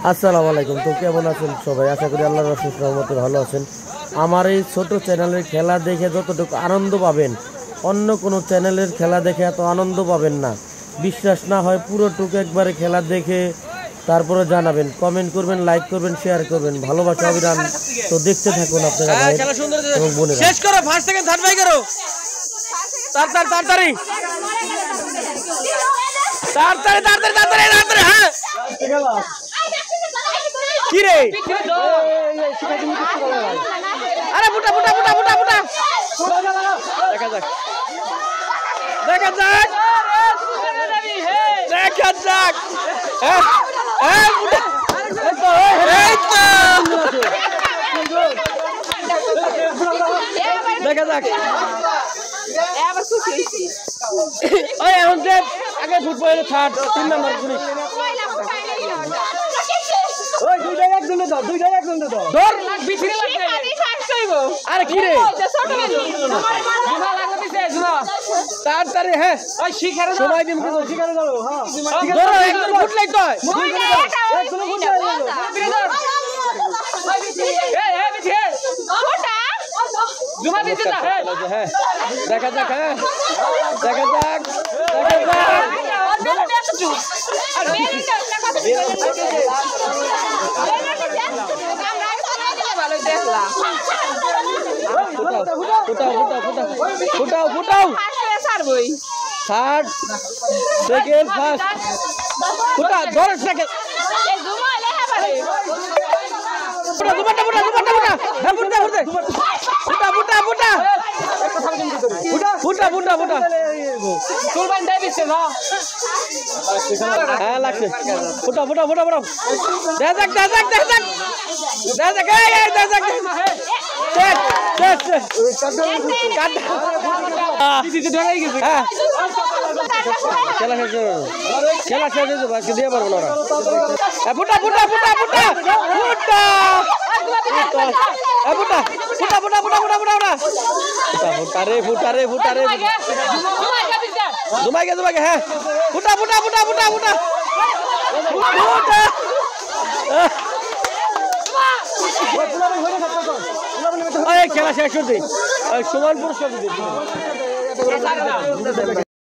আসসালামু আলাইকুম। তো কেমন আছেন সবাই? আশা করি আল্লাহর অশেষ রহমতে ভালো আছেন। আমার এই ছোট চ্যানেলের খেলা দেখে যতটুকু আনন্দ পাবেন অন্য কোনো চ্যানেলের খেলা দেখে এত আনন্দ পাবেন না। বিশ্বাস না হয় পুরোটুকু একবারে খেলা দেখে তারপরে জানাবেন, কমেন্ট করবেন, লাইক করবেন, শেয়ার করবেন। ভালোবাসা অবিরাম। তো দেখতে থাকুন আপনারা ভাই এবং বোনেরা। শেষ করো, ফার্স্ট সেকেন্ড থার্ড বাই করো, তাড়াতাড়ি হ্যাঁ। কি রে আরে ফুটা ফুটা ফুটা ফুটা ফুটা দেখা যাক দেখা যাক দেখা যাক দেখা যাক এখন যে আগে ফুটবল থার্ড 3 নাম্বার পুলিশ আরে কি রে তাড়াতাড়ি হ্যাঁ সময় দিন ফুটলাই তো দেখা যাক হ্যাঁ দেখা যাক ফুটাও ফুটাও থার্ড সেকেন্ড ফার্স্ট ফুটা 10 সেকেন্ড ফুটা ফুটা ফুটা ফুটা ফুটা ফুটা ফুটা ফুটা ফুটা ফুটা ফুটা কুরবান দেই দিছে না হ্যাঁ লাগছে ফুটা ফুটা ফুটা ফুটা দেখা যাক দেখা যাক দেখা যাক দেখা যাক এই দেখা যাক চেক কাট দিদি ধরে গেছে হ্যাঁ খেলা শেষ খেলা শেষ হয়ে যাবে আজকে দিয়ে পারবো না ওরা ফুটা ফুটা ফুটা ফুটা ফুটা ফুটা ফুটা ফুটা ফুটা ফুটা ফুটা ফুটা রে ফুটা রে ফুটা রে জুমাই গে হ্যাঁ ফুটা ফুটা ফুটা ফুটা ফুটা ফুটা খেলা শেষ করতে সমান পুরস্কার দিতে